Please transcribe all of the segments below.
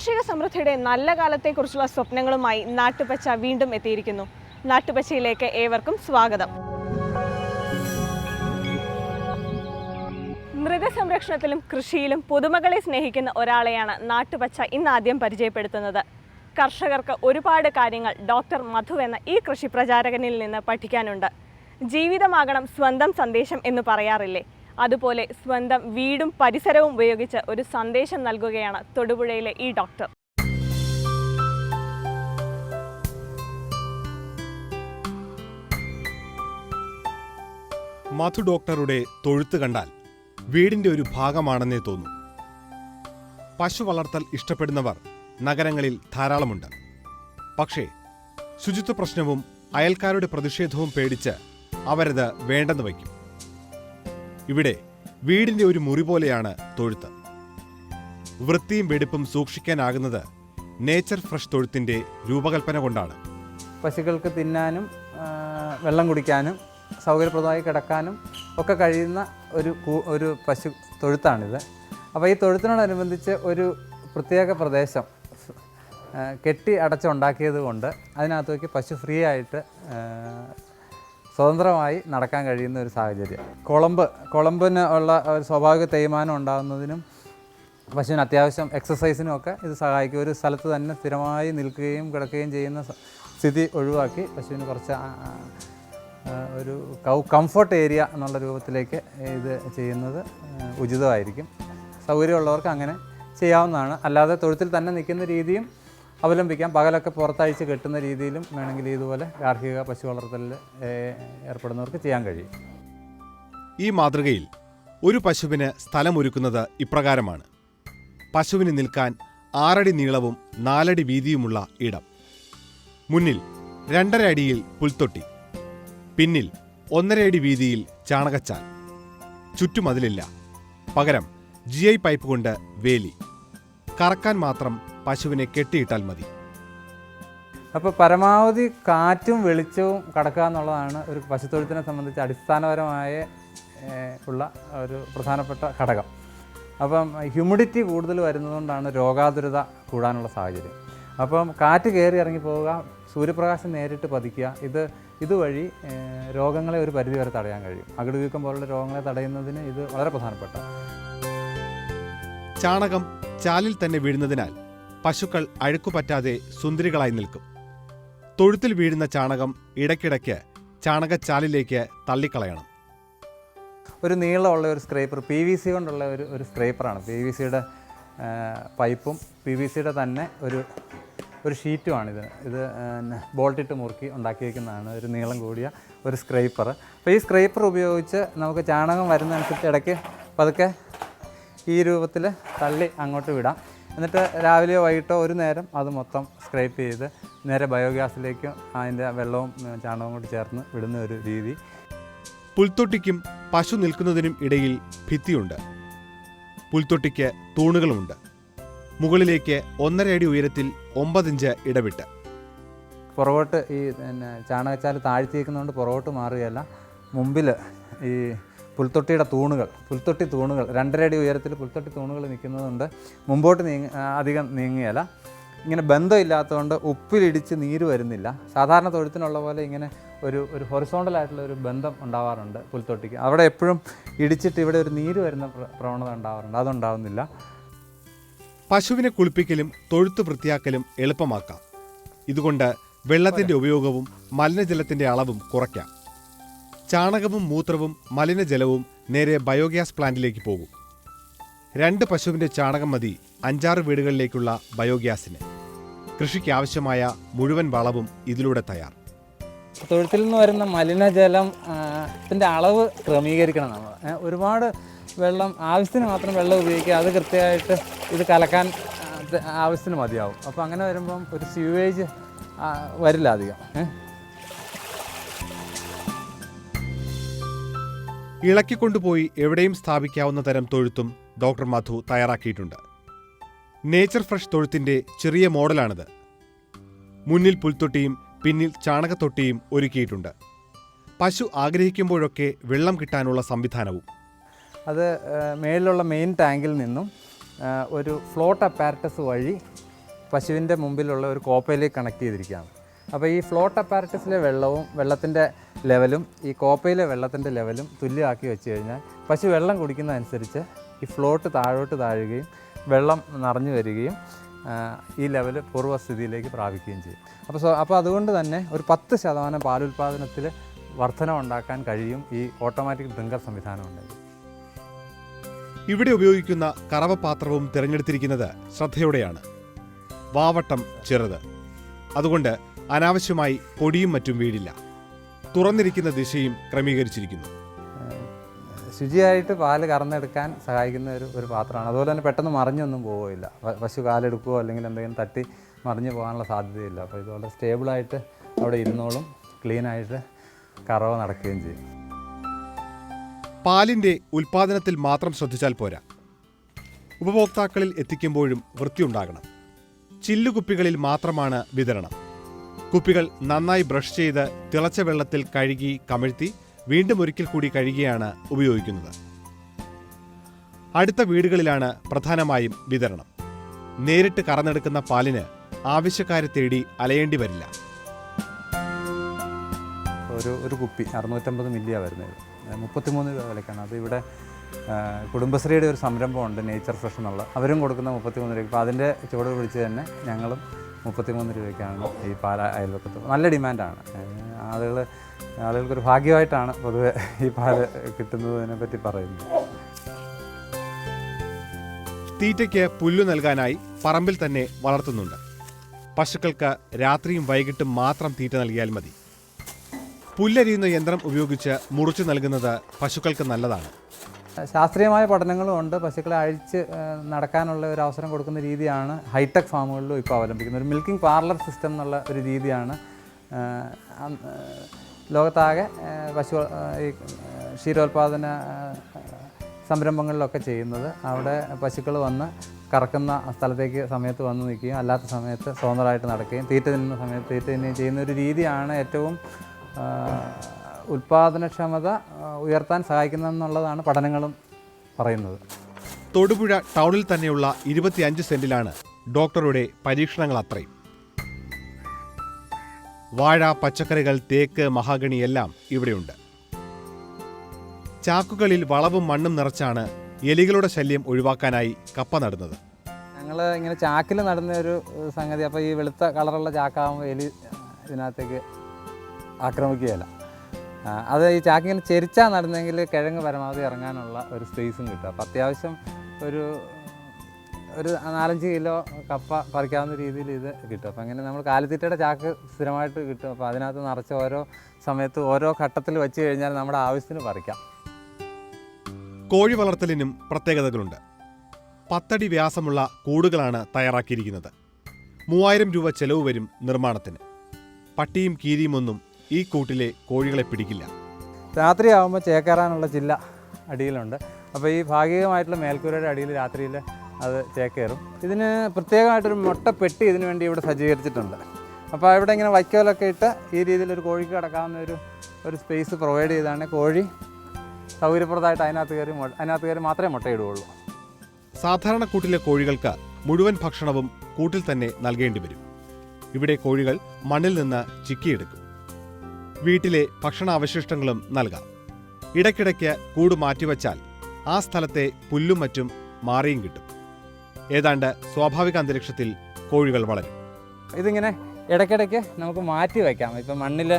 കാർഷിക സമൃദ്ധിയുടെ നല്ല കാലത്തെക്കുറിച്ചുള്ള സ്വപ്നങ്ങളുമായി നാട്ടുപച്ച വീണ്ടും എത്തിയിരിക്കുന്നു. നാട്ടുപച്ചയിലേക്ക് ഏവർക്കും സ്വാഗതം. മൃഗസംരക്ഷണത്തിലും കൃഷിയിലും പുതുമകളെ സ്നേഹിക്കുന്ന ഒരാളെയാണ് നാട്ടുപച്ച ഇന്നാദ്യം പരിചയപ്പെടുത്തുന്നത്. കർഷകർക്ക് ഒരുപാട് കാര്യങ്ങൾ ഡോക്ടർ മധു എന്ന ഈ കൃഷി പ്രചാരകനിൽ നിന്ന് പഠിക്കാനുണ്ട്. ജീവിതമാകണം സ്വന്തം സന്ദേശം എന്ന് പറയാറില്ലേ, അതുപോലെ സ്വന്തം വീടും പരിസരവും ഉപയോഗിച്ച് ഒരു സന്ദേശം നൽകുകയാണ് തൊടുപുഴയിലെ ഈ ഡോക്ടർ. മധു ഡോക്ടറുടെ തൊഴുത്ത് കണ്ടാൽ വീടിന്റെ ഒരു ഭാഗമാണെന്നേ തോന്നും. പശു വളർത്തൽ ഇഷ്ടപ്പെടുന്നവർ നഗരങ്ങളിൽ ധാരാളമുണ്ട്. പക്ഷേ ശുചിത്വ പ്രശ്നവും അയൽക്കാരുടെ പ്രതിഷേധവും പേടിച്ച് അവരത് വേണ്ടെന്ന് വയ്ക്കും. ഇവിടെ വീടിന്റെ ഒരു മുറി പോലെയാണ് തൊഴുത്ത്. വൃത്തിയും വെടിപ്പും സൂക്ഷിക്കാനാകുന്നത് നേച്ചർ ഫ്രഷ് തൊഴുത്തിന്റെ രൂപകൽപ്പന കൊണ്ടാണ്. പശുക്കൾക്ക് തിന്നാനും വെള്ളം കുടിക്കാനും സൗകര്യപ്രദമായി കിടക്കാനും ഒക്കെ കഴിയുന്ന ഒരു പശു തൊഴുത്താണിത്. അപ്പോൾ ഈ തൊഴുത്തിനോടനുബന്ധിച്ച് ഒരു പ്രത്യേക പ്രദേശം കെട്ടി അടച്ചുണ്ടാക്കിയത് കൊണ്ട് അതിനകത്തേക്ക് പശു ഫ്രീ ആയിട്ട് സ്വതന്ത്രമായി നടക്കാൻ കഴിയുന്ന ഒരു സാഹചര്യം. കുളമ്പിന് ഉള്ള ഒരു സ്വാഭാവിക തേയ്മാനം ഉണ്ടാകുന്നതിനും പശുവിന് അത്യാവശ്യം എക്സസൈസിനും ഒക്കെ ഇത് സഹായിക്കും. ഒരു സ്ഥലത്ത് തന്നെ സ്ഥിരമായി നിൽക്കുകയും കിടക്കുകയും ചെയ്യുന്ന സ്ഥിതി ഒഴിവാക്കി പശുവിന് കുറച്ച് ഒരു കംഫർട്ട് ഏരിയ എന്നുള്ള രൂപത്തിലേക്ക് ഇത് ചെയ്യുന്നത് ഉചിതമായിരിക്കും. സൗകര്യമുള്ളവർക്ക് അങ്ങനെ ചെയ്യാവുന്നതാണ്. അല്ലാതെ തൊഴുത്തിൽ തന്നെ നിൽക്കുന്ന രീതിയും അവലംബിക്കാം. പകലൊക്കെ പുറത്തഴിച്ച് കെട്ടുന്ന രീതിയിലും വേണമെങ്കിൽ ഇതുപോലെ ഗാർഹിക പശു വളർത്തലിൽ ഏർപ്പെടുന്നവർക്ക് ചെയ്യാൻ കഴിയും. ഈ മാതൃകയിൽ ഒരു പശുവിന് സ്ഥലമൊരുക്കുന്നത് ഇപ്രകാരമാണ്. പശുവിന് നിൽക്കാൻ 6 അടി നീളവും 4 അടി വീതിയുമുള്ള ഇടം. മുന്നിൽ 2.5 അടിയിൽ പുൽത്തൊട്ടി, പിന്നിൽ 1.5 അടി വീതിയിൽ ചാണകച്ചാൽ. ചുറ്റുമതിലില്ല, പകരം GI പൈപ്പ് കൊണ്ട് വേലി. കറക്കാൻ മാത്രം പശുവിനെ കെട്ടിയിട്ടാൽ മതി. അപ്പോൾ പരമാവധി കാറ്റും വെളിച്ചവും കടക്കുക എന്നുള്ളതാണ് ഒരു പശുത്തൊഴുത്തിനെ സംബന്ധിച്ച് അടിസ്ഥാനപരമായ ഉള്ള ഒരു പ്രധാനപ്പെട്ട ഘടകം. അപ്പം ഹ്യൂമിഡിറ്റി കൂടുതൽ വരുന്നതുകൊണ്ടാണ് രോഗാതുരത കൂടാനുള്ള സാഹചര്യം. അപ്പം കാറ്റ് കയറി ഇറങ്ങി പോവുക, സൂര്യപ്രകാശം നേരിട്ട് പതിക്കുക, ഇതുവഴി രോഗങ്ങളെ ഒരു പരിധിവരെ തടയാൻ കഴിയും. അകിടുവീക്കം പോലുള്ള രോഗങ്ങളെ തടയുന്നതിന് ഇത് വളരെ പ്രധാനപ്പെട്ട. ചാണകം ചാലിൽ തന്നെ വീഴുന്നതിനാൽ പശുക്കൾ അഴുക്കുപറ്റാതെ സുന്ദരികളായി നിൽക്കും. തൊഴുത്തിൽ വീഴുന്ന ചാണകം ഇടയ്ക്കിടയ്ക്ക് ചാണകച്ചാലിലേക്ക് തള്ളിക്കളയണം. ഒരു നീളമുള്ള ഒരു സ്ക്രേപ്പർ, PVC കൊണ്ടുള്ള ഒരു സ്ക്രേപ്പറാണ്. PVCയുടെ പൈപ്പും PVCയുടെ തന്നെ ഒരു ഷീറ്റുമാണിത്. ഇത് ബോൾട്ടിട്ട് മുറുക്കി ഉണ്ടാക്കിയിരിക്കുന്നതാണ്. ഒരു നീളം കൂടിയ ഒരു സ്ക്രേപ്പർ. അപ്പോൾ ഈ സ്ക്രേപ്പർ ഉപയോഗിച്ച് നമുക്ക് ചാണകം വരുന്നതനുസരിച്ച് ഇടയ്ക്ക് പതുക്കെ ഈ രൂപത്തിൽ തള്ളി അങ്ങോട്ട് വിടാം. എന്നിട്ട് രാവിലെയോ വൈകിട്ടോ ഒരു നേരം അത് മൊത്തം സ്ക്രേപ്പ് ചെയ്ത് നേരെ ബയോഗ്യാസിലേക്കും അതിൻ്റെ വെള്ളവും ചാണകവും കൂടി ചേർന്ന് വിടുന്ന ഒരു രീതി. പുൽത്തൊട്ടിക്കും പശു നിൽക്കുന്നതിനും ഇടയിൽ ഭിത്തിയുണ്ട്. പുൽത്തൊട്ടിക്ക് തൂണുകളുമുണ്ട്. മുകളിലേക്ക് 1.5 അടി ഉയരത്തിൽ 9 ഇഞ്ച് ഇടവിട്ട്. പുറകോട്ട് ഈ ചാണകച്ചാൽ താഴ്ത്തിയേക്കുന്നതുകൊണ്ട് പുറകോട്ട് മാറുകയല്ല. മുമ്പിൽ ഈ പുൽത്തൊട്ടി തൂണുകൾ 2.5 അടി ഉയരത്തിൽ പുൽത്തൊട്ടി തൂണുകൾ നിൽക്കുന്നതുകൊണ്ട് മുമ്പോട്ട് അധികം നീങ്ങുകയല്ല. ഇങ്ങനെ ബന്ധമില്ലാത്തതുകൊണ്ട് ഉപ്പിലിടിച്ച് നീര് വരുന്നില്ല. സാധാരണ തൊഴുത്തിനുള്ള പോലെ ഇങ്ങനെ ഒരു ഹൊറിസോണ്ടലായിട്ടുള്ള ഒരു ബന്ധം ഉണ്ടാവാറുണ്ട് പുൽത്തൊട്ടിക്ക്. അവിടെ എപ്പോഴും ഇടിച്ചിട്ട് ഇവിടെ ഒരു നീര് വരുന്ന പ്രവണത ഉണ്ടാവാറുണ്ട്. അതുണ്ടാവുന്നില്ല. പശുവിനെ കുളിപ്പിക്കലും തൊഴുത്ത് വൃത്തിയാക്കലും എളുപ്പമാക്കാം. ഇതുകൊണ്ട് വെള്ളത്തിന്റെ ഉപയോഗവും മലിനജലത്തിന്റെ അളവും കുറയ്ക്കാം. ചാണകവും മൂത്രവും മലിനജലവും നേരെ ബയോഗ്യാസ് പ്ലാന്റിലേക്ക് പോകും. 2 പശുവിന്റെ ചാണകം മതി 5-6 വീടുകളിലേക്കുള്ള ബയോഗ്യാസിന്. കൃഷിക്ക് ആവശ്യമായ മുഴുവൻ വളവും ഇതിലൂടെ തയ്യാർ. തൊഴുത്തിൽ നിന്ന് വരുന്ന മലിനജലത്തിൻ്റെ അളവ് ക്രമീകരിക്കണം നമ്മൾ. ഒരുപാട് വെള്ളം ആവശ്യത്തിന് മാത്രം വെള്ളം ഉപയോഗിക്കുക, അത് കൃത്യമായിട്ട് ഇത് കലക്കാൻ ആവശ്യത്തിന് മതിയാവും. അപ്പോൾ അങ്ങനെ വരുമ്പം ഒരു സ്യൂവേജ് വരില്ല അധികം. ഇളക്കിക്കൊണ്ടുപോയി എവിടെയും സ്ഥാപിക്കാവുന്ന തരം തൊഴുത്തും ഡോക്ടർ മധു തയ്യാറാക്കിയിട്ടുണ്ട്. നേച്ചർ ഫ്രഷ് തൊഴുത്തിന്റെ ചെറിയ മോഡലാണിത്. മുന്നിൽ പുൽത്തൊട്ടിയും പിന്നിൽ ചാണകത്തൊട്ടിയും ഒരുക്കിയിട്ടുണ്ട്. പശു ആഗ്രഹിക്കുമ്പോഴൊക്കെ വെള്ളം കിട്ടാനുള്ള സംവിധാനവും. അത് മേളിലുള്ള മെയിൻ ടാങ്കിൽ നിന്നും ഒരു ഫ്ലോട്ട് അപ്പാരറ്റസ് വഴി പശുവിൻ്റെ മുമ്പിലുള്ള ഒരു കോപ്പയിലേക്ക് കണക്ട് ചെയ്തിരിക്കുകയാണ്. അപ്പോൾ ഈ ഫ്ലോട്ട് അപ്പാരറ്റസിലെ വെള്ളവും വെള്ളത്തിൻ്റെ ലെവലും ഈ കോപ്പയിലെ വെള്ളത്തിൻ്റെ ലെവലും തുല്യമാക്കി വെച്ച് കഴിഞ്ഞാൽ പശു വെള്ളം കുടിക്കുന്നതനുസരിച്ച് ഈ ഫ്ലോട്ട് താഴോട്ട് താഴുകയും വെള്ളം നിറഞ്ഞു വരികയും ഈ ലെവൽ പൂർവ്വസ്ഥിതിയിലേക്ക് പ്രാപിക്കുകയും ചെയ്യും. അപ്പോൾ അതുകൊണ്ട് തന്നെ ഒരു 10% പാലുൽപാദനത്തിൽ വർധന ഉണ്ടാക്കാൻ കഴിയും ഈ ഓട്ടോമാറ്റിക് ഡ്രിങ്കർ സംവിധാനം ഉണ്ടെങ്കിൽ. ഇവിടെ ഉപയോഗിക്കുന്ന കറവപാത്രവും തിരഞ്ഞെടുത്തിരിക്കുന്നത് ശ്രദ്ധയോടെയാണ്. വാവട്ടം ചെറുത്, അതുകൊണ്ട് അനാവശ്യമായി പൊടിയും മറ്റും വീഴില്ല. തുറന്നിരിക്കുന്ന ദിശയും ക്രമീകരിച്ചിരിക്കുന്നു. ശുചിയായിട്ട് പാല് കറന്നെടുക്കാൻ സഹായിക്കുന്ന ഒരു പാത്രമാണ്. അതുപോലെ തന്നെ പെട്ടെന്ന് മറിഞ്ഞൊന്നും പോവുകയില്ല. പശു കാലെടുക്കുകയോ അല്ലെങ്കിൽ എന്തെങ്കിലും തട്ടി മറിഞ്ഞു പോകാനുള്ള സാധ്യതയില്ല. അപ്പോൾ ഇത് വളരെ സ്റ്റേബിളായിട്ട് അവിടെ ഇരുന്നോളും, ക്ലീനായിട്ട് കറവ നടക്കുകയും ചെയ്യും. പാലിൻ്റെ ഉൽപ്പാദനത്തിൽ മാത്രം ശ്രദ്ധിച്ചാൽ പോരാ, ഉപഭോക്താക്കളിൽ എത്തിക്കുമ്പോഴും വൃത്തിയുണ്ടാകണം. ചില്ലുകുപ്പികളിൽ മാത്രമാണ് വിതരണം. കുപ്പികൾ നന്നായി ബ്രഷ് ചെയ്ത് തിളച്ച വെള്ളത്തിൽ കഴുകി കമിഴ്ത്തി വീണ്ടും ഒരിക്കൽ കൂടി കഴുകിയാണ് ഉപയോഗിക്കുന്നത്. അടുത്ത വീടുകളിലാണ് പ്രധാനമായും വിതരണം. നേരിട്ട് കറന്നെടുക്കുന്ന പാലിന് ആവശ്യക്കാരെ തേടി അലയേണ്ടി വരില്ല. ഒരു കുപ്പി 650 മില്ലിയാണ് വരുന്നത്. 33 രൂപ വിലക്കാണ്. അത് ഇവിടെ കുടുംബശ്രീയുടെ ഒരു സംരംഭമുണ്ട്, നേച്ചർ ഫ്രഷ് എന്നുള്ള, അവരും കൊടുക്കുന്ന 33 രൂപ. അപ്പോൾ അതിൻ്റെ ചുവട് പിടിച്ച് തന്നെ ഞങ്ങളും 33 രൂപയ്ക്കാണ് ഈ പാൽ അയൽവക്കത്ത്. നല്ല ഡിമാൻഡാണ്. ആളുകൾക്കൊരു ഭാഗ്യമായിട്ടാണ് പൊതുവെ ഈ പാല് കിട്ടുന്നതിനെ പറ്റി പറയുന്നത്. തീറ്റയ്ക്ക് പുല്ലു നൽകാനായി പറമ്പിൽ തന്നെ വളർത്തുന്നുണ്ട്. പശുക്കൾക്ക് രാത്രിയും വൈകിട്ടും മാത്രം തീറ്റ നൽകിയാൽ മതി. പുല്ലരിയുന്ന യന്ത്രം ഉപയോഗിച്ച് മുറിച്ചു നൽകുന്നത് പശുക്കൾക്ക് നല്ലതാണ്. ശാസ്ത്രീയമായ പഠനങ്ങളും ഉണ്ട്. പശുക്കളെ അഴിച്ച് നടക്കാനുള്ള ഒരു അവസരം കൊടുക്കുന്ന രീതിയാണ് ഹൈടെക് ഫാമുകളിലും ഇപ്പോൾ അവലംബിക്കുന്നത്. ഒരു മിൽക്കിംഗ് പാർലർ സിസ്റ്റം എന്നുള്ള ഒരു രീതിയാണ് ലോകത്താകെ പശു ഈ ക്ഷീരോത്പാദന സംരംഭങ്ങളിലൊക്കെ ചെയ്യുന്നത്. അവിടെ പശുക്കൾ വന്ന് കറക്കുന്ന സ്ഥലത്തേക്ക് സമയത്ത് വന്ന് നിൽക്കുകയും അല്ലാത്ത സമയത്ത് സ്വതന്ത്രമായിട്ട് നടക്കുകയും തീറ്റ തിന്നുന്ന സമയത്ത് തീറ്റ തിന്നുകയും ചെയ്യുന്ന ഒരു രീതിയാണ് ഏറ്റവും ഉൽപാദനക്ഷമത ഉയർത്താൻ സഹായിക്കുന്നതെന്നുള്ളതാണ് പഠനങ്ങളും പറയുന്നത്. തൊടുപുഴ ടൗണിൽ തന്നെയുള്ള 25 സെന്റിലാണ് ഡോക്ടറുടെ പരീക്ഷണങ്ങൾ അത്രയും. വാഴ, പച്ചക്കറികൾ, തേക്ക്, മഹാഗണി എല്ലാം ഇവിടെയുണ്ട്. ചാക്കുകളിൽ വളവും മണ്ണും നിറച്ചാണ് എലികളുടെ ശല്യം ഒഴിവാക്കാനായി കപ്പ നടുന്നത്. ഞങ്ങൾ ഇങ്ങനെ ചാക്കിൽ നടുന്ന ഒരു സംഗതി. അപ്പോൾ ഈ വെളുത്ത കളറുള്ള ചാക്കാകുമ്പോൾ എലി ഇതിനകത്തേക്ക് ആക്രമിക്കുകയില്ല. അത് ഈ ചാക്കിങ്ങനെ ചെരിച്ചാൽ നടുന്നെങ്കിൽ കിഴങ്ങ് പരമാവധി ഇറങ്ങാനുള്ള ഒരു സ്പേസും കിട്ടും. അപ്പോൾ അത്യാവശ്യം ഒരു 4-5 കിലോ കപ്പ പറിക്കാവുന്ന രീതിയിൽ ഇത് കിട്ടും. അപ്പോൾ അങ്ങനെ നമ്മൾ കാലിത്തീറ്റയുടെ ചാക്ക് സ്ഥിരമായിട്ട് കിട്ടും. അപ്പോൾ അതിനകത്ത് നിറച്ച് ഓരോ സമയത്ത് ഓരോ ഘട്ടത്തിൽ വെച്ച് കഴിഞ്ഞാൽ നമ്മുടെ ആവശ്യത്തിന് പറിക്കാം. കോഴി വളർത്തലിനും പ്രത്യേകതകളുണ്ട്. 10 അടി വ്യാസമുള്ള കൂടുകളാണ് തയ്യാറാക്കിയിരിക്കുന്നത്. 3000 രൂപ ചെലവ് വരും നിർമ്മാണത്തിന്. പട്ടിയും കീരിയുമൊന്നും ഈ കൂട്ടിലെ കോഴികളെ പിടിക്കില്ല. രാത്രിയാകുമ്പോൾ ചേക്കേറാനുള്ള ചില്ല അടിയിലുണ്ട്. അപ്പോൾ ഈ ഭാഗികമായിട്ടുള്ള മേൽക്കൂരയുടെ അടിയിൽ രാത്രിയിൽ അത് ചേക്കേറും. ഇതിന് പ്രത്യേകമായിട്ടൊരു മുട്ടപ്പെട്ടി ഇതിനു വേണ്ടി ഇവിടെ സജ്ജീകരിച്ചിട്ടുണ്ട്. അപ്പോൾ ഇവിടെ ഇങ്ങനെ വൈക്കോലൊക്കെ ഇട്ട് ഈ രീതിയിലൊരു കോഴിക്ക് കിടക്കാവുന്ന ഒരു സ്പേസ് പ്രൊവൈഡ് ചെയ്താണ് കോഴി സൗകര്യപ്രദമായിട്ട് അതിനകത്ത് കയറി മാത്രമേ മുട്ടയിടുകയുള്ളൂ. സാധാരണ കൂട്ടിലെ കോഴികൾക്ക് മുഴുവൻ ഭക്ഷണവും കൂട്ടിൽ തന്നെ നൽകേണ്ടി വരും. ഇവിടെ കോഴികൾ മണ്ണിൽ നിന്ന് ചിക്കിയെടുക്കും. വീട്ടിലെ ഭക്ഷണാവശിഷ്ടങ്ങളും നൽകാം. ഇടയ്ക്കിടയ്ക്ക് കൂട് മാറ്റിവച്ചാൽ ആ സ്ഥലത്തെ പുല്ലും മറ്റും മാറിയും കിട്ടും. ഏതാണ്ട് സ്വാഭാവിക അന്തരീക്ഷത്തിൽ കോഴികൾ വളരും. ഇതിങ്ങനെ ഇടയ്ക്കിടയ്ക്ക് നമുക്ക് മാറ്റി വയ്ക്കാം. ഇപ്പം മണ്ണിൽ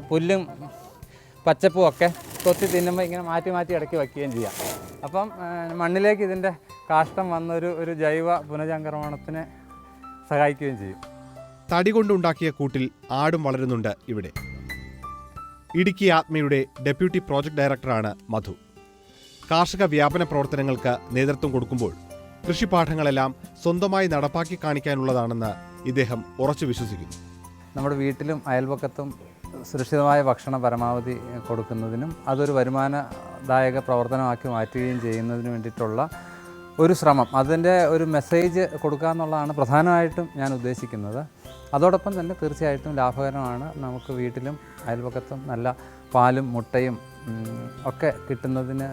പുല്ലും പച്ചപ്പും ഒക്കെ കൊത്തി തിന്നുമ്പോൾ ഇങ്ങനെ മാറ്റി ഇടയ്ക്ക് വയ്ക്കുകയും ചെയ്യാം. അപ്പം മണ്ണിലേക്ക് ഇതിൻ്റെ കാഷ്ടം വന്നൊരു ജൈവ പുനഃചംക്രമണത്തിന് സഹായിക്കുകയും ചെയ്യും. തടി കൊണ്ടുണ്ടാക്കിയ കൂട്ടിൽ ആടും വളരുന്നുണ്ട് ഇവിടെ. ഇടുക്കി ആത്മയുടെ ഡെപ്യൂട്ടി പ്രോജക്ട് ഡയറക്ടറാണ് മധു. കാർഷിക വ്യാപന പ്രവർത്തനങ്ങൾക്ക് നേതൃത്വം കൊടുക്കുമ്പോൾ കൃഷിപാഠങ്ങളെല്ലാം സ്വന്തമായി നടപ്പാക്കി കാണിക്കാനുള്ളതാണെന്ന് ഇദ്ദേഹം ഉറച്ചു വിശ്വസിക്കുന്നു. നമ്മുടെ വീട്ടിലും അയൽപക്കത്തും സുരക്ഷിതമായ ഭക്ഷണം പരമാവധി കൊടുക്കുന്നതിനും അതൊരു വരുമാനദായക പ്രവർത്തനമാക്കി മാറ്റുകയും ചെയ്യുന്നതിന് വേണ്ടിയിട്ടുള്ള ഒരു ശ്രമം, അതിൻ്റെ ഒരു മെസ്സേജ് കൊടുക്കുക എന്നുള്ളതാണ് പ്രധാനമായിട്ടും ഞാൻ ഉദ്ദേശിക്കുന്നത്. അതോടൊപ്പം തന്നെ തീർച്ചയായിട്ടും ലാഭകരമാണ്. നമുക്ക് വീട്ടിലും അയൽപക്കത്തും നല്ല പാലും മുട്ടയും ഒക്കെ കിട്ടുന്നതിന്,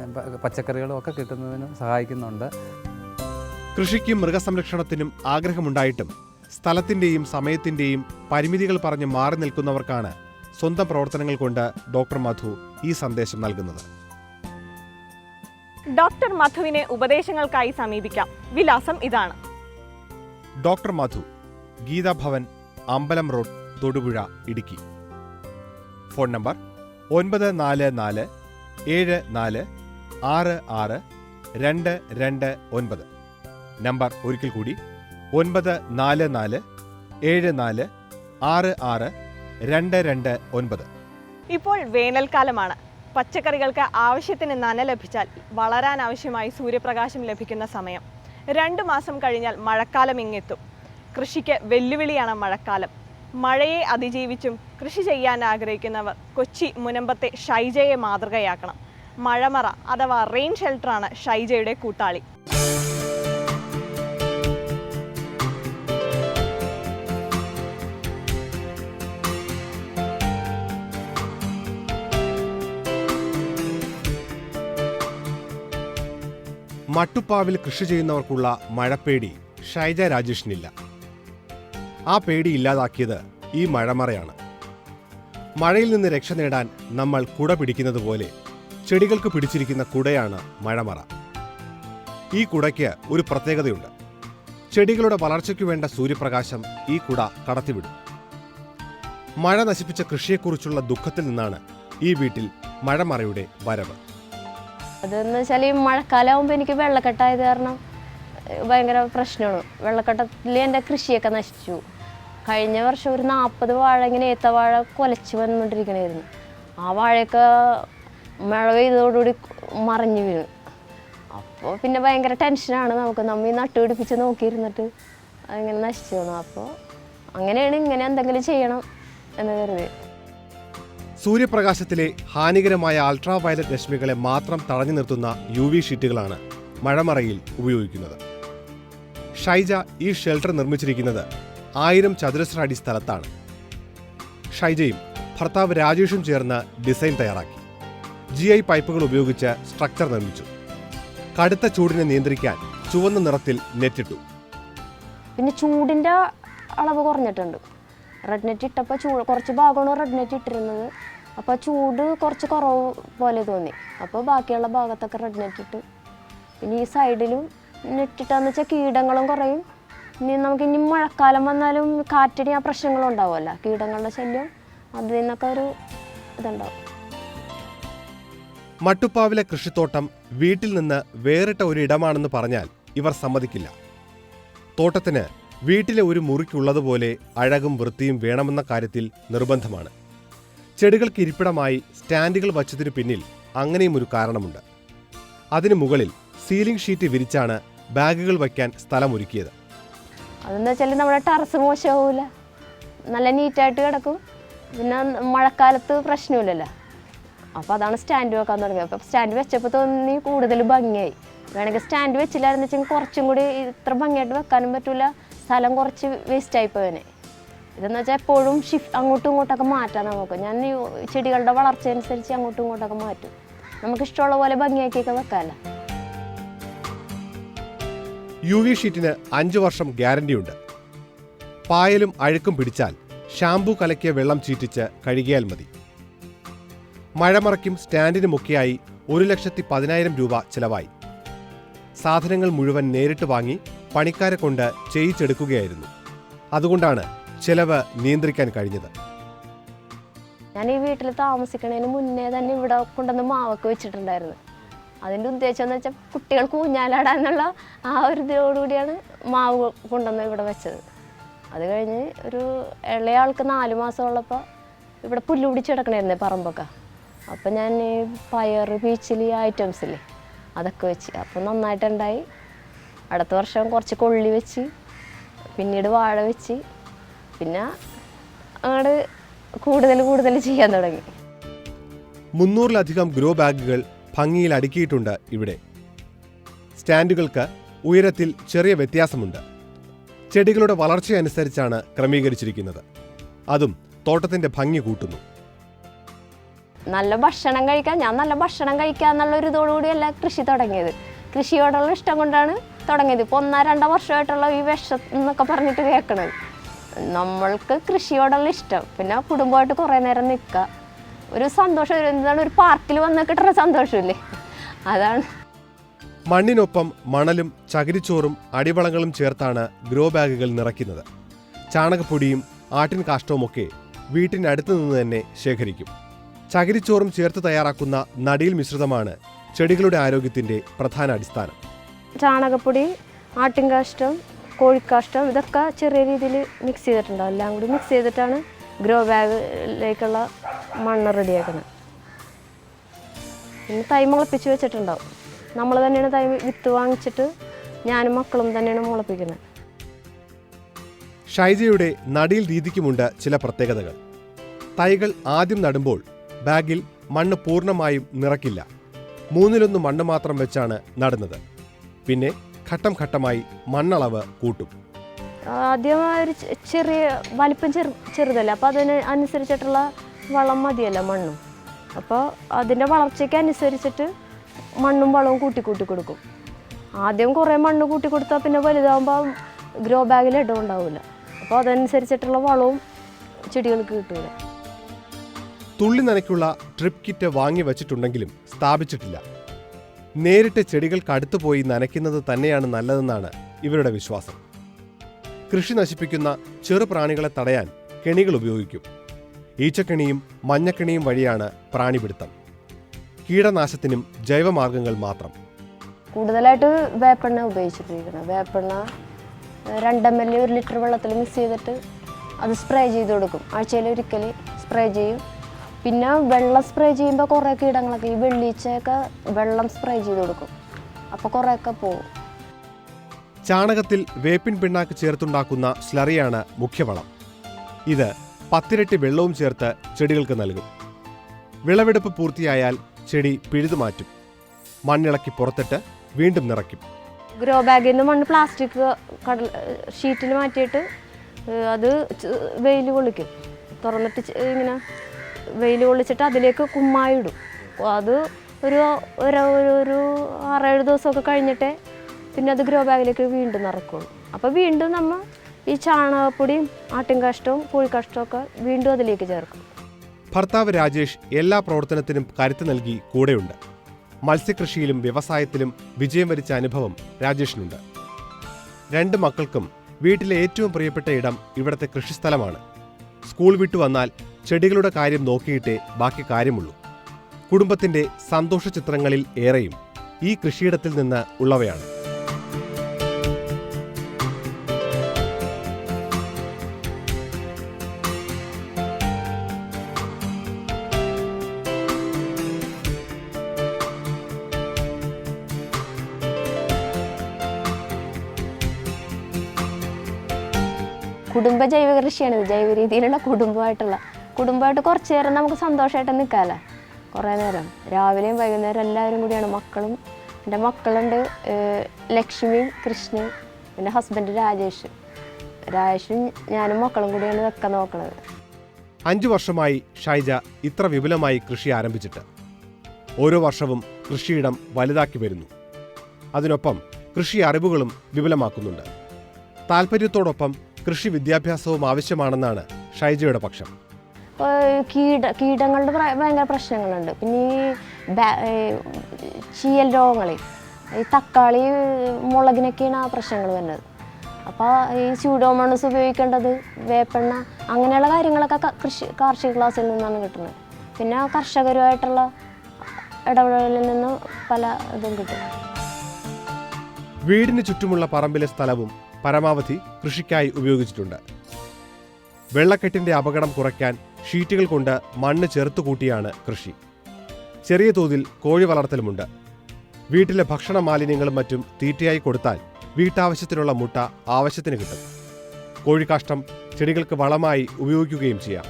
പച്ചക്കറികളും ഒക്കെ കിട്ടുന്നതിനും സഹായിക്കുന്നുണ്ട്. കൃഷിക്കും മൃഗസംരക്ഷണത്തിനും ആഗ്രഹമുണ്ടായിട്ടും സ്ഥലത്തിൻ്റെയും സമയത്തിൻ്റെയും പരിമിതികൾ പറഞ്ഞ് മാറി നിൽക്കുന്നവർക്കാണ് സ്വന്തം പ്രവർത്തനങ്ങൾ കൊണ്ട് ഡോക്ടർ മധു ഈ സന്ദേശം നൽകുന്നത്. ഡോക്ടർ മധുവിനെ ഉപദേശങ്ങൾക്കായി സമീപിക്കാം. വിലാസം ഇതാണ്: ഡോക്ടർ മധു, ഗീതാഭവൻ, അമ്പലം road, Thodupuzha, Idukki. Phone number 944 74 66 229. Number ഒരിക്കൽ കൂടി 944 74 66 229. ഇപ്പോൾ വേനൽക്കാലമാണ്. പച്ചക്കറികൾക്ക് ആവശ്യത്തിന് നന ലഭിച്ചാൽ വളരാൻ ആവശ്യമായി സൂര്യപ്രകാശം ലഭിക്കുന്ന സമയം. 2 മാസം കഴിഞ്ഞാൽ മഴക്കാലം ഇങ്ങെത്തും. കൃഷിക്ക് വെല്ലുവിളിയാണ് മഴക്കാലം. മഴയെ അതിജീവിച്ചും കൃഷി ചെയ്യാൻ ആഗ്രഹിക്കുന്നവർ കൊച്ചി മുനമ്പത്തെ ഷൈജയെ മാതൃകയാക്കണം. മഴമറ അഥവാ റെയിൻ ഷെൽട്ടറാണ് ഷൈജയുടെ കൂട്ടാളി. മട്ടുപ്പാവിൽ കൃഷി ചെയ്യുന്നവർക്കുള്ള മഴപ്പേടി ഷൈജ രാജേഷിനില്ല. ആ പേടി ഇല്ലാതാക്കിയത് ഈ മഴമറയാണ്. മഴയിൽ നിന്ന് രക്ഷ നേടാൻ നമ്മൾ കുട പിടിക്കുന്നത് പോലെ ചെടികൾക്ക് പിടിച്ചിരിക്കുന്ന കുടയാണ് മഴമറ. ഈ കുടയ്ക്ക് ഒരു പ്രത്യേകതയുണ്ട്. ചെടികളുടെ വളർച്ചയ്ക്കു വേണ്ട സൂര്യപ്രകാശം ഈ കുട കടത്തിവിടും. മഴ നശിപ്പിച്ച കൃഷിയെക്കുറിച്ചുള്ള ദുഃഖത്തിൽ നിന്നാണ് ഈ വീട്ടിൽ മഴമറയുടെ വരവ്. അതെന്ന് വെച്ചാൽ ഈ മഴക്കാലമാകുമ്പോൾ എനിക്ക് വെള്ളക്കെട്ടായത് കാരണം ഭയങ്കര പ്രശ്നമാണ്. വെള്ളക്കെട്ടത്തിൽ എൻ്റെ കൃഷിയൊക്കെ നശിച്ചു. കഴിഞ്ഞ വർഷം ഒരു 40 വാഴ ഇങ്ങനെ ഏത്തവാഴ കൊലച്ച് വന്നുകൊണ്ടിരിക്കണമായിരുന്നു. ആ വാഴയൊക്കെ മഴ പെയ്തതോടുകൂടി മറിഞ്ഞു വീണു. അപ്പോൾ പിന്നെ ഭയങ്കര ടെൻഷനാണ് നമുക്ക്. നമ്മ ഈ നട്ടുപിടിപ്പിച്ച് നോക്കിയിരുന്നിട്ട് അതിങ്ങനെ നശിച്ചു വന്നു. അപ്പോൾ അങ്ങനെയാണ് ഇങ്ങനെ എന്തെങ്കിലും ചെയ്യണം എന്ന് കരുതി. സൂര്യപ്രകാശത്തിലെ ഹാനികരമായ അൾട്രാ വയലറ്റ് രശ്മികളെ മാത്രം തടഞ്ഞു നിർത്തുന്ന UV ഷീറ്റുകളാണ് മഴമറയിൽ ഉപയോഗിക്കുന്നത്. ഷൈജ ഈ ഷെൽട്ടർ നിർമ്മിച്ചിരിക്കുന്നത് 1000 ചതുരശ്ര അടി സ്ഥലത്താണ്. ഷൈജയും ഭർത്താവ് രാജേഷും ചേർന്ന് ഡിസൈൻ തയ്യാറാക്കി. GI പൈപ്പുകൾ ഉപയോഗിച്ച് സ്ട്രക്ചർ നിർമ്മിച്ചു. കടുത്ത ചൂടിനെ നിയന്ത്രിക്കാൻ ചുവന്ന നിറത്തിൽ നെറ്റിട്ടു. പിന്നെ ചൂടിൻ്റെ അളവ് കുറഞ്ഞിട്ടുണ്ട്. റെഡ് നെറ്റ് ഇട്ടപ്പോൾ കുറച്ച് ഭാഗമാണ് റെഡ് നെറ്റ് ഇട്ടിരുന്നത്. അപ്പോൾ ചൂട് കുറച്ച് കുറവ് പോലെ തോന്നി. അപ്പോൾ ബാക്കിയുള്ള ഭാഗത്തൊക്കെ റെഡ് നെറ്റ് ഇട്ട്. പിന്നെ ഈ സൈഡിലും നെറ്റിട്ടാന്ന് വെച്ചാൽ കീടങ്ങളും കുറയും. ഇനി നമുക്ക് ഇനി മഴക്കാലം വന്നാലും കാറ്റടി ആ പ്രശ്നങ്ങളും ഉണ്ടാവുമല്ലോ, കീടങ്ങളുടെ ശല്യം, അതിൽ നിന്നൊക്കെ ഒരു ഇതുണ്ടാവും. മട്ടുപ്പാവിലെ കൃഷിത്തോട്ടം വീട്ടിൽ നിന്ന് വേറിട്ട ഒരു ഇടമാണെന്ന് പറഞ്ഞാൽ ഇവർ സമ്മതിക്കില്ല. തോട്ടത്തിന് വീട്ടിലെ ഒരു മുറിക്കുള്ളതുപോലെ അഴകും വൃത്തിയും വേണമെന്ന കാര്യത്തിൽ നിർബന്ധമാണ്. ചെടികൾക്ക് ഇരിപ്പിടമായി സ്റ്റാൻഡുകൾ വച്ചതിനു പിന്നിൽ അങ്ങനെയും ഒരു കാരണമുണ്ട്. അതിനു മുകളിൽ സീലിംഗ് ഷീറ്റ് വിരിച്ചാണ് ബാഗുകൾ വയ്ക്കാൻ സ്ഥലമൊരുക്കിയത്. അതെന്ന് വെച്ചാൽ നമ്മുടെ ടെറസ് മോശമാവില്ല, നല്ല നീറ്റായിട്ട് കിടക്കും. പിന്നെ മഴക്കാലത്ത് പ്രശ്നമില്ലല്ലോ. അപ്പോൾ അതാണ് സ്റ്റാൻഡ് വെക്കാൻ തുടങ്ങിയത്. അപ്പോൾ സ്റ്റാൻഡ് വെച്ചപ്പോൾ തോന്നി കൂടുതൽ ഭംഗിയായി. വേണമെങ്കിൽ സ്റ്റാൻഡ് വെച്ചില്ലായിരുന്നു വെച്ചെങ്കിൽ കുറച്ചും കൂടി ഇത്ര ഭംഗിയായിട്ട് വെക്കാനും പറ്റില്ല, സ്ഥലം കുറച്ച് വേസ്റ്റായി പോയനെ. ഇതെന്ന് വെച്ചാൽ എപ്പോഴും അങ്ങോട്ടും ഇങ്ങോട്ടൊക്കെ മാറ്റാം നമുക്ക്. ഞാൻ ഈ ചെടികളുടെ വളർച്ച അനുസരിച്ച് അങ്ങോട്ടും ഇങ്ങോട്ടൊക്കെ മാറ്റും. നമുക്ക് ഇഷ്ടമുള്ള പോലെ ഭംഗിയാക്കിയൊക്കെ വെക്കാമല്ലോ. UV ഷീറ്റിന് 5 വർഷം ഗ്യാരണ്ടിയുണ്ട്. പായലും അഴുക്കും പിടിച്ചാൽ ഷാംപൂ കലക്കിയ വെള്ളം ചീറ്റിച്ച് കഴുകിയാൽ മതി. മഴമറയ്ക്കും സ്റ്റാൻഡിനുമൊക്കെയായി 1,10,000 രൂപ ചിലവായി. സാധനങ്ങൾ മുഴുവൻ നേരിട്ട് വാങ്ങി പണിക്കാരെ കൊണ്ട് ചെയ്യിച്ചെടുക്കുകയായിരുന്നു. അതുകൊണ്ടാണ് ചെലവ് നിയന്ത്രിക്കാൻ കഴിഞ്ഞത്. ഞാൻ ഈ വീട്ടിൽ താമസിക്കുന്നതിന് മുന്നേ തന്നെ ഇവിടെ കൊണ്ടുവന്ന് മാവൊക്കെ വെച്ചിട്ടുണ്ടായിരുന്നു. അതിൻ്റെ ഉദ്ദേശം എന്ന് വെച്ചാൽ കുട്ടികൾക്ക് ഊഞ്ഞാലാടാന്നുള്ള ആ ഒരു ഇതോടുകൂടിയാണ് മാവ് കൊണ്ടുവന്ന് ഇവിടെ വെച്ചത്. അത് കഴിഞ്ഞ് ഒരു ഇളയ ആൾക്ക് 4 മാസമുള്ളപ്പോൾ ഇവിടെ പുല്ല് പിടിച്ച് കിടക്കണമായിരുന്നേ പറമ്പൊക്കെ. അപ്പം ഞാൻ പയർ, പീച്ചിലി ഐറ്റംസില്ലേ അതൊക്കെ വെച്ച് അപ്പം നന്നായിട്ടുണ്ടായി. അടുത്ത വർഷം കുറച്ച് കൊള്ളി വെച്ച്, പിന്നീട് വാഴ വെച്ച്, പിന്നെ അങ്ങോട്ട് കൂടുതൽ ചെയ്യാൻ തുടങ്ങി. 300-ലധികം ഗ്രോ ബാഗുകൾ ഭംഗിയിൽ അടുക്കിയിട്ടുണ്ട് ഇവിടെ. സ്റ്റാൻഡുകൾക്ക് ഉയരത്തിൽ ചെറിയ വ്യത്യാസമുണ്ട്. ചെടികളുടെ വളർച്ചയനുസരിച്ചാണ് ക്രമീകരിച്ചിരിക്കുന്നത്. അതും തോട്ടത്തിന്റെ ഭംഗി കൂട്ടുന്നു. നല്ല ഭക്ഷണം കഴിക്കാൻ, ഞാൻ നല്ല ഭക്ഷണം കഴിക്കുക എന്നുള്ളൊരു ഇതോടുകൂടിയല്ല കൃഷി തുടങ്ങിയത്. കൃഷിയോടുള്ള ഇഷ്ടം കൊണ്ടാണ് തുടങ്ങിയത്. ഇപ്പോൾ 1-2 വർഷമായിട്ടുള്ള ഈ വിഷം എന്നൊക്കെ പറഞ്ഞിട്ട് കേൾക്കണത്. നമ്മൾക്ക് കൃഷിയോടുള്ള ഇഷ്ടം, പിന്നെ കുടുംബമായിട്ട് കുറേ നേരം നിൽക്കുക, ഒരു സന്തോഷം. എന്താണ് ഒരു പാർക്കിൽ വന്ന് കിട്ടുന്ന സന്തോഷമില്ലേ, അതാണ്. മണ്ണിനൊപ്പം മണലും ചകിരിച്ചോറും അടിവളങ്ങളും ചേർത്താണ് ഗ്രോ ബാഗുകൾ നിറയ്ക്കുന്നത്. ചാണകപ്പൊടിയും ആട്ടിൻ കാഷ്ടവുമൊക്കെ വീട്ടിനടുത്ത് നിന്ന് തന്നെ ശേഖരിക്കും. ചകിരിച്ചോറും ചേർത്ത് തയ്യാറാക്കുന്ന നടിയിൽ മിശ്രിതമാണ് ചെടികളുടെ ആരോഗ്യത്തിന്റെ പ്രധാന അടിസ്ഥാനം. ചാണകപ്പൊടി, ആട്ടിൻകാഷ്ടം, കോഴിക്കാഷ്ടം ഇതൊക്കെ ചെറിയ രീതിയിൽ മിക്സ് ചെയ്തിട്ടുണ്ടാവും. എല്ലാം കൂടി മിക്സ് ചെയ്തിട്ടാണ് ഗ്രോ ബാഗിലേക്കുള്ള മണ്ണ് റെഡിയാക്കുന്നത്. പിന്നെ തൈ മുളപ്പിച്ച് വെച്ചിട്ടുണ്ടാവും. നമ്മൾ തന്നെയാണ് തൈ വിത്ത് വാങ്ങിച്ചിട്ട് ഞാനും മക്കളും തന്നെയാണ് മുളപ്പിക്കുന്നത്. ഷൈജയുടെ നടീൽ രീതിക്കുമുണ്ട് ചില പ്രത്യേകതകൾ. തൈകൾ ആദ്യം നടുമ്പോൾ ബാഗിൽ മണ്ണ് പൂർണ്ണമായും നിറയ്ക്കില്ല. 1/3 മണ്ണ് മാത്രം വെച്ചാണ് നടുന്നത്. പിന്നെ ഘട്ടം ഘട്ടമായി മണ്ണളവ് കൂട്ടും. ആദ്യം ഒരു ചെറിയ വലിപ്പം ചെറുതല്ല, അപ്പോൾ അതിന് അനുസരിച്ചിട്ടുള്ള വളം മതിയല്ല മണ്ണും. അപ്പോൾ അതിൻ്റെ വളർച്ചയ്ക്ക് അനുസരിച്ചിട്ട് മണ്ണും വളവും കൂട്ടി കൊടുക്കും. ആദ്യം കുറേ മണ്ണ് കൂട്ടി കൊടുത്താൽ പിന്നെ വലുതാകുമ്പോൾ ഗ്രോ ബാഗിൽ ഇടം ഉണ്ടാവില്ല. അപ്പോൾ അതനുസരിച്ചിട്ടുള്ള വളവും ചെടികൾക്ക് കിട്ടില്ല. തുള്ളി നനയ്ക്കുള്ള ട്രിപ്പ് കിറ്റ് വാങ്ങി വച്ചിട്ടുണ്ടെങ്കിലും സ്ഥാപിച്ചിട്ടില്ല. നേരിട്ട് ചെടികൾക്ക് അടുത്തു പോയി നനയ്ക്കുന്നത് തന്നെയാണ് നല്ലതെന്നാണ് ഇവരുടെ വിശ്വാസം. കൃഷി നശിപ്പിക്കുന്ന ചെറുപ്രാണികളെ തടയാൻ കെണികൾ ഉപയോഗിക്കും. ഈച്ചക്കെണിയും മഞ്ഞക്കെണിയും വഴിയാണ് പ്രാണിപിടുത്തം. കീടനാശത്തിനും ജൈവമാർഗങ്ങൾ മാത്രം. കൂടുതലായിട്ട് വേപ്പെണ്ണ ഉപയോഗിച്ചിട്ടിരിക്കുന്നത്. വേപ്പെണ്ണ 2 ml 1 ലിറ്റർ വെള്ളത്തിൽ മിക്സ് ചെയ്തിട്ട് അത് സ്പ്രേ ചെയ്ത് കൊടുക്കും. ആഴ്ചയിൽ ഒരിക്കൽ സ്പ്രേ ചെയ്യും. പിന്നെ വെള്ളം സ്പ്രേ ചെയ്യുമ്പോൾ കുറേ കീടങ്ങളൊക്കെ, ഈ വെള്ളീച്ചയൊക്കെ വെള്ളം സ്പ്രേ ചെയ്ത് കൊടുക്കും. അപ്പോൾ കുറേയൊക്കെ പോകും. ചാണകത്തിൽ വേപ്പിൻ പിണ്ണാക്ക് ചേർത്തുണ്ടാക്കുന്ന സ്ലറിയാണ് മുഖ്യവളം. ഇത് 10 ഇരട്ടി വെള്ളവും ചേർത്ത് ചെടികൾക്ക് നൽകും. വിളവെടുപ്പ് പൂർത്തിയായാൽ ചെടി പിഴുതുമാറ്റും. മണ്ണിളക്കി പുറത്തിട്ട് വീണ്ടും നിറയ്ക്കും. ഗ്രോ ബാഗിൽ നിന്ന് മണ്ണ് പ്ലാസ്റ്റിക് ഷീറ്റിൽ മാറ്റിയിട്ട് അത് വെയിൽ കൊള്ളിക്കും. തുറന്നിട്ട് ഇങ്ങനെ വെയിൽ കൊള്ളിച്ചിട്ട് അതിലേക്ക് കുമ്മായി ഇടും. അത് ഒരു 6-7 ദിവസമൊക്കെ കഴിഞ്ഞിട്ടേ പിന്നെ അത് ഗ്രോ ബാഗിലേക്ക് വീണ്ടും നിറയ്ക്കുള്ളൂ. അപ്പോൾ വീണ്ടും നമ്മൾ ഈ ചാണകപ്പൊടിയും ആട്ടിൻകാഷ്ടവും കോഴിക്കാഷ്ടവും ഒക്കെ വീണ്ടും അതിലേക്ക് ചേർക്കും. ഭർത്താവ് രാജേഷ് എല്ലാ പ്രവർത്തനത്തിനും കരുത്ത് നൽകി കൂടെയുണ്ട്. മത്സ്യകൃഷിയിലും വ്യവസായത്തിലും വിജയം വരിച്ച അനുഭവം രാജേഷിനുണ്ട്. 2 മക്കൾക്കും വീട്ടിലെ ഏറ്റവും പ്രിയപ്പെട്ട ഇടം ഇവിടത്തെ കൃഷിസ്ഥലമാണ്. സ്കൂൾ വിട്ടു വന്നാൽ ചെടികളുടെ കാര്യം നോക്കിയിട്ടേ ബാക്കി കാര്യമുള്ളൂ. കുടുംബത്തിന്റെ സന്തോഷ ചിത്രങ്ങളിൽ ഏറെയും ഈ കൃഷിയിടത്തിൽ നിന്ന് ഉള്ളവയാണ്. കുടുംബ ജൈവ കൃഷിയാണ്. ജൈവ രീതിയിലുള്ള കുടുംബമായിട്ട് കുറച്ച് നേരം നമുക്ക് സന്തോഷമായിട്ട് നിൽക്കാമല്ലോ. കുറേ നേരം രാവിലെയും വൈകുന്നേരം എല്ലാവരും കൂടിയാണ്. എൻ്റെ മക്കളുണ്ട്, ലക്ഷ്മിയും കൃഷ്ണയും, എൻ്റെ ഹസ്ബൻഡ് രാജേഷും ഞാനും മക്കളും കൂടിയാണ് ഇതൊക്കെ നോക്കുന്നത്. 5 വർഷമായി ഷൈജ ഇത്ര വിപുലമായി കൃഷി ആരംഭിച്ചിട്ട്. ഓരോ വർഷവും കൃഷിയിടം വലുതാക്കി വരുന്നു. അതിനൊപ്പം കൃഷി അറിവുകളും വിപുലമാക്കുന്നുണ്ട്. താൽപ്പര്യത്തോടൊപ്പം കൃഷി വിദ്യാഭ്യാസവും ആവശ്യമാണെന്നാണ് ഷൈജയുടെ പക്ഷം. കീടങ്ങളുടെ ഭയങ്കര പ്രശ്നങ്ങളുണ്ട്. പിന്നെ ഈ ചീയൽ രോഗങ്ങൾ, ഈ തക്കാളി മുളകിനൊക്കെയാണ് ആ പ്രശ്നങ്ങൾ വരുന്നത്. അപ്പോൾ ഈ സ്യൂഡോമോണസ് ഉപയോഗിക്കേണ്ടത്, വേപ്പെണ്ണ, അങ്ങനെയുള്ള കാര്യങ്ങളൊക്കെ കാർഷിക ക്ലാസ്സിൽ നിന്നാണ് കിട്ടുന്നത്. പിന്നെ കർഷകരുമായിട്ടുള്ള ഇടപെടലിൽ നിന്ന് പല ഇതും കിട്ടും. വീടിന് ചുറ്റുമുള്ള പറമ്പിലെ സ്ഥലവും പരമാവധി കൃഷിക്കായി ഉപയോഗിച്ചിട്ടുണ്ട്. വെള്ളക്കെട്ടിന്റെ അപകടം കുറയ്ക്കാൻ ഷീറ്റുകൾ കൊണ്ട് മണ്ണ് ചേർത്തുകൂട്ടിയാണ് കൃഷി. ചെറിയ തോതിൽ കോഴി വളർത്തലുമുണ്ട്. വീട്ടിലെ ഭക്ഷണ മാലിന്യങ്ങളും മറ്റും തീറ്റയായി കൊടുത്താൽ വീട്ടാവശ്യത്തിനുള്ള മുട്ട ആവശ്യത്തിന് കിട്ടും. കോഴിക്കാഷ്ടം ചെടികൾക്ക് വളമായി ഉപയോഗിക്കുകയും ചെയ്യാം.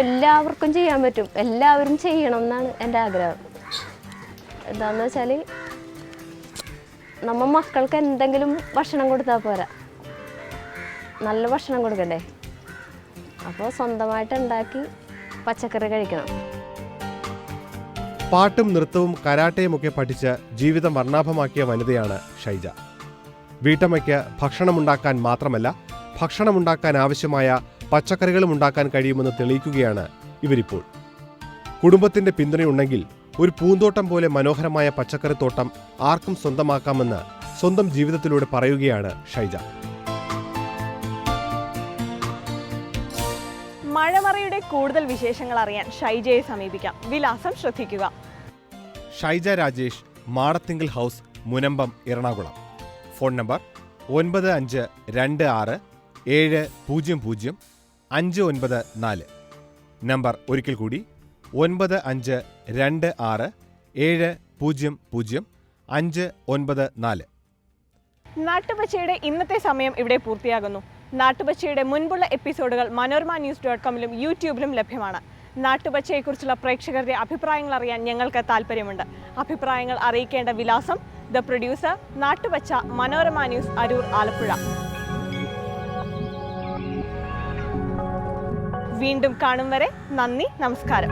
എല്ലാവർക്കും ചെയ്യാൻ പറ്റും. എല്ലാവരും ചെയ്യണം എന്നാണ് എൻ്റെ ആഗ്രഹം. എന്താണെന്ന് വെച്ചാൽ നമ്മൾ മക്കൾക്ക് എന്തെങ്കിലും ഭക്ഷണം കൊടുത്താൽ പോരാ, നല്ല ഭക്ഷണം കൊടുക്കണ്ടേ. അപ്പോൾ സ്വന്തമായിട്ട് ഉണ്ടാക്കി പച്ചക്കറി കഴിക്കണം. പാട്ടും നൃത്തവും കരാട്ടയുമൊക്കെ പഠിച്ച് ജീവിതം വർണ്ണാഭമാക്കിയ വനിതയാണ് ഷൈജ. വീട്ടമ്മയ്ക്ക് ഭക്ഷണമുണ്ടാക്കാൻ മാത്രമല്ല, ഭക്ഷണമുണ്ടാക്കാൻ ആവശ്യമായ പച്ചക്കറികളും ഉണ്ടാക്കാൻ കഴിയുമെന്ന് തെളിയിക്കുകയാണ് ഇവരിപ്പോൾ. കുടുംബത്തിന്റെ പിന്തുണയുണ്ടെങ്കിൽ ഒരു പൂന്തോട്ടം പോലെ മനോഹരമായ പച്ചക്കറിത്തോട്ടം ആർക്കും സ്വന്തമാക്കാമെന്ന് സ്വന്തം ജീവിതത്തിലൂടെ പറയുകയാണ് ഷൈജ. മഴമറയുടെ കൂടുതൽ വിശേഷങ്ങൾ അറിയാൻ ഷൈജയെ സമീപിക്കാം. വിലാസം ശ്രദ്ധിക്കുക. Shaija Rajesh, Madathinkal house, Munambam, Ernakulam. Phone number 9526700594. Number ഒരിക്കൽ കൂടി 9526700594. നാട്ടുപച്ചയുടെ ഇന്നത്തെ സമയം ഇവിടെ പൂർത്തിയാകുന്നു. നാട്ടുപച്ചയുടെ മുൻപുള്ള എപ്പിസോഡുകൾ manoramanews.com-ലും യൂട്യൂബിലും ലഭ്യമാണ്. നാട്ടുപച്ചയെക്കുറിച്ചുള്ള പ്രേക്ഷകരുടെ അഭിപ്രായങ്ങൾ അറിയാൻ ഞങ്ങൾക്ക് താല്പര്യമുണ്ട്. അഭിപ്രായങ്ങൾ അറിയിക്കേണ്ട വിലാസം: the producer, Nattupacha, Manorama news, Aroor, Alappuzha. വീണ്ടും കാണും വരെ നന്ദി, നമസ്കാരം.